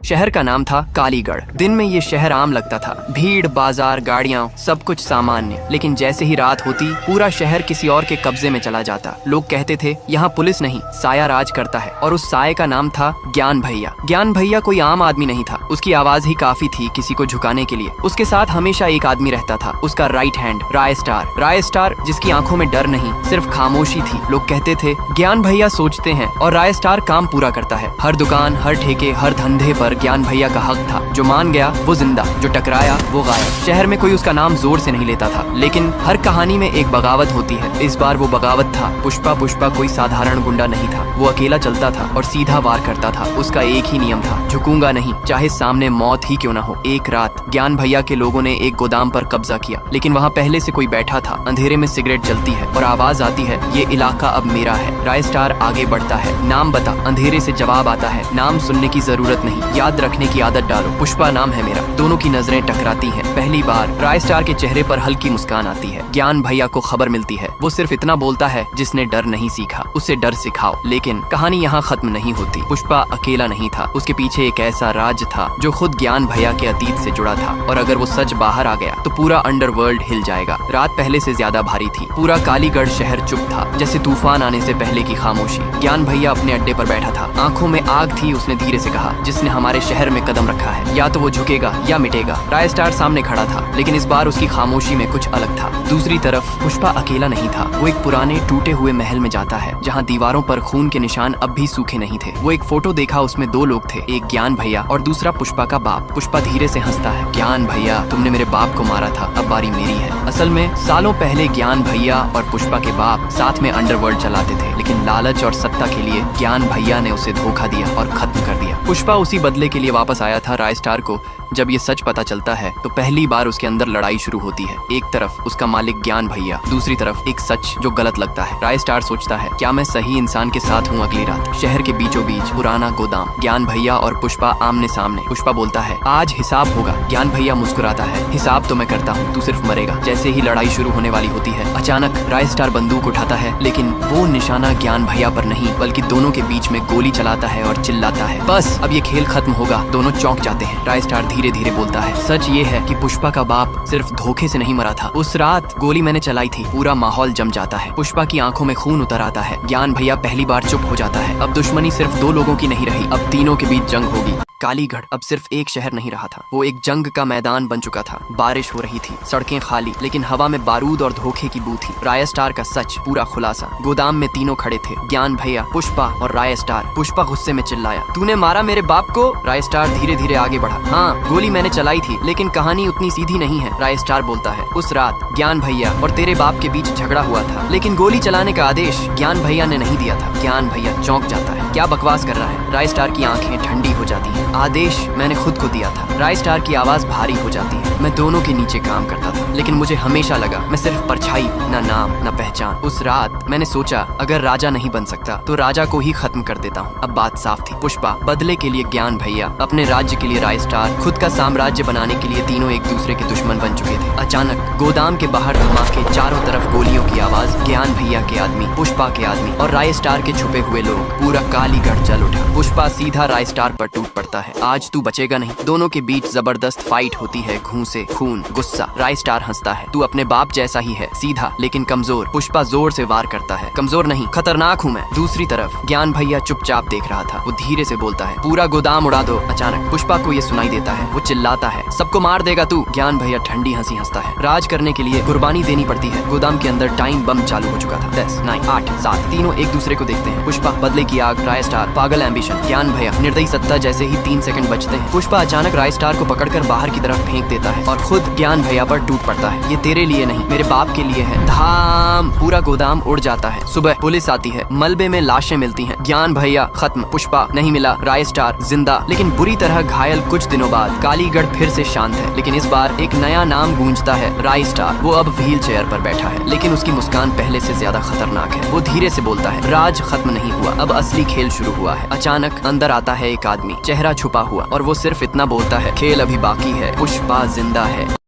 शहर का नाम था कालीगढ़। दिन में ये शहर आम लगता था, भीड़, बाजार, गाड़ियाँ, सब कुछ सामान्य। लेकिन जैसे ही रात होती पूरा शहर किसी और के कब्जे में चला जाता। लोग कहते थे यहाँ पुलिस नहीं, साया राज करता है। और उस साये का नाम था ज्ञान भैया। ज्ञान भैया कोई आम आदमी नहीं था, उसकी आवाज ही काफी थी किसी को झुकाने के लिए। उसके साथ हमेशा एक आदमी रहता था, उसका राइट हैंड राय स्टार। राय स्टार जिसकी आंखों में डर नहीं, सिर्फ खामोशी थी। लोग कहते थे ज्ञान भैया सोचते हैं और राय स्टार काम पूरा करता है। हर दुकान, हर ठेके, हर धंधे पर ज्ञान भैया का हक था। जो मान गया वो जिंदा, जो टकराया वो गायब। शहर में कोई उसका नाम जोर से नहीं लेता था, लेकिन हर कहानी में एक बगावत होती है। इस बार वो बगावत था पुष्पा। पुष्पा कोई साधारण गुंडा नहीं था, वो अकेला चलता था और सीधा वार करता था। उसका एक ही नियम था, झुकूंगा नहीं, चाहे सामने मौत ही क्यों न हो। एक रात ज्ञान भैया के लोगों ने एक गोदाम पर कब्जा किया, लेकिन वहाँ पहले से कोई बैठा था। अंधेरे में सिगरेट जलती है और आवाज आती है, ये इलाका अब मेरा है। राय स्टार आगे बढ़ता है, नाम बता। अंधेरे से जवाब आता है, नाम सुनने की जरूरत नहीं, याद रखने की आदत डालो। पुष्पा नाम है मेरा। दोनों की नजरें टकराती हैं। पहली बार राय स्टार के चेहरे पर हल्की मुस्कान आती है। ज्ञान भैया को खबर मिलती है। वो सिर्फ इतना बोलता है, जिसने डर नहीं सीखा उसे डर सिखाओ। लेकिन कहानी यहाँ खत्म नहीं होती। पुष्पा अकेला नहीं था, उसके पीछे एक ऐसा राज था जो खुद ज्ञान भैया के अतीत से जुड़ा था। और अगर वो सच बाहर आ गया तो पूरा अंडरवर्ल्ड हिल जाएगा। रात पहले से ज्यादा भारी थी। पूरा कालीगढ़ शहर चुप था, जैसे तूफान आने से पहले की खामोशी। ज्ञान भैया अपने अड्डे पर बैठा था, आंखों में आग थी। उसने धीरे से कहा, जिसने हमारे शहर में कदम रखा है या तो वो झुकेगा या मिटेगा। राय स्टार सामने खड़ा था, लेकिन इस बार उसकी खामोशी में कुछ अलग था। दूसरी तरफ पुष्पा अकेला नहीं था। वो एक पुराने टूटे हुए महल में जाता है, जहाँ दीवारों पर खून के निशान अब भी सूखे नहीं थे। वो एक फोटो देखा, उसमें दो लोग थे, एक ज्ञान भैया और दूसरा पुष्पा का बाप। पुष्पा धीरे से हंसता है, ज्ञान भैया तुमने मेरे बाप को मारा था, अब बारी मेरी है। असल में सालों पहले ज्ञान भैया और पुष्पा के बाप साथ में अंडरवर्ल्ड चलाते थे, लेकिन लालच और सत्ता के लिए ज्ञान भैया ने उसे धोखा दिया और खत्म कर दिया। पुष्पा उसी बदले के लिए वापस आया था राय स्टार को। जब ये सच पता चलता है तो पहली बार उसके अंदर लड़ाई शुरू होती है। एक तरफ उसका मालिक ज्ञान भैया, दूसरी तरफ एक सच जो गलत लगता है। राय स्टार सोचता है, क्या मैं सही इंसान के साथ हूँ? अगली रात शहर के बीचों बीच पुराना गोदाम, ज्ञान भैया और पुष्पा आमने सामने। पुष्पा बोलता है, आज हिसाब होगा। ज्ञान भैया मुस्कुराता है, हिसाब तो मैं करता हूँ, तू सिर्फ मरेगा। जैसे ही लड़ाई शुरू होने वाली होती है, अचानक राय स्टार बंदूक उठाता है, लेकिन वो निशाना ज्ञान भैया पर नहीं बल्कि दोनों के बीच में गोली चलाता है और चिल्लाता है, बस अब ये खेल खत्म होगा। दोनों चौंक जाते हैं। राय स्टार धीरे धीरे बोलता है, सच ये है कि पुष्पा का बाप सिर्फ धोखे से नहीं मरा था। उस रात गोली मैंने चलाई थी। पूरा माहौल जम जाता है। पुष्पा की आंखों में खून उतर आता है। ज्ञान भैया पहली बार चुप हो जाता है। अब दुश्मनी सिर्फ दो लोगों की नहीं रही, अब तीनों के बीच जंग होगी। कालीगढ़ अब सिर्फ एक शहर नहीं रहा था, वो एक जंग का मैदान बन चुका था। बारिश हो रही थी, सड़कें खाली, लेकिन हवा में बारूद और धोखे की बू थी। राय स्टार का सच पूरा खुलासा। गोदाम में तीनों खड़े थे, ज्ञान भैया, पुष्पा और राय स्टार। पुष्पा गुस्से में चिल्लाया, तूने मारा मेरे बाप को? राय स्टार धीरे धीरे आगे बढ़ा, हाँ गोली मैंने चलाई थी, लेकिन कहानी उतनी सीधी नहीं है। राय स्टार बोलता है, उस रात ज्ञान भैया और तेरे बाप के बीच झगड़ा हुआ था, लेकिन गोली चलाने का आदेश ज्ञान भैया ने नहीं दिया था। ज्ञान भैया चौंक जाता है, क्या बकवास कर रहा है? राय स्टार की आंखें ठंडी हो जाती हैं। आदेश मैंने खुद को दिया था। राय स्टार की आवाज भारी हो जाती है, मैं दोनों के नीचे काम करता था, लेकिन मुझे हमेशा लगा मैं सिर्फ परछाई, ना नाम ना पहचान। उस रात मैंने सोचा, अगर राजा नहीं बन सकता तो राजा को ही खत्म कर देता हूँ। अब बात साफ थी, पुष्पा बदले के लिए ज्ञान भैया, अपने राज्य के लिए राय स्टार, खुद का साम्राज्य बनाने के लिए तीनों एक दूसरे के दुश्मन बन चुके थे। अचानक गोदाम के बाहर धमाके, चारों तरफ गोलियों की आवाज, ज्ञान भैया के आदमी, पुष्पा के आदमी और राय स्टार के छुपे हुए लोग। पूरा कालीगढ़ जल उठा। पुष्पा सीधा राय स्टार पर टूट पड़ता है, आज तू बचेगा नहीं। दोनों के बीच जबरदस्त फाइट होती है, घूंसे, खून, गुस्सा। राय स्टार हंसता है, तू अपने बाप जैसा ही है, सीधा लेकिन कमजोर। पुष्पा जोर से वार करता है, कमजोर नहीं, खतरनाक हूँ मैं। दूसरी तरफ ज्ञान भैया चुपचाप देख रहा था। वो धीरे से बोलता है, पूरा गोदाम उड़ा दो। अचानक पुष्पा को ये सुनाई देता है, वो चिल्लाता है, सबको मार देगा तू? ज्ञान भैया ठंडी हंसी हंसता है, राज करने के लिए कुर्बानी देनी पड़ती है। गोदाम के अंदर टाइम बम चालू हो चुका था। 10, 9, 8, 7 तीनों एक दूसरे को देखते हैं। पुष्पा बदले की आग, राय स्टार पागल एम्बिशन, ज्ञान भैया निर्दयी सत्ता। जैसे ही 3 सेकंड बचते हैं, पुष्पा अचानक राय स्टार को पकड़कर बाहर की तरफ फेंक देता है और खुद ज्ञान भैया पर टूट पड़ता है। ये तेरे लिए नहीं, मेरे बाप के लिए है। धाम, पूरा गोदाम उड़ जाता है। सुबह पुलिस आती है, मलबे में लाशें मिलती हैं। ज्ञान भैया खत्म, पुष्पा नहीं मिला, राय स्टार जिंदा लेकिन बुरी तरह घायल। कुछ दिनों बाद कालीगढ़ फिर से शांत है, लेकिन इस बार एक नया नाम गूंजता है, राय स्टार। वो अब व्हील चेयर पर बैठा है, लेकिन उसकी मुस्कान पहले से ज्यादा खतरनाक है। वो धीरे से बोलता है, राज खत्म नहीं हुआ, अब असली खेल शुरू हुआ है। अचानक अंदर आता है एक आदमी, चेहरा छुपा हुआ, और वो सिर्फ इतना बोलता है, खेल अभी बाकी है, पुष्पा जिंदा है।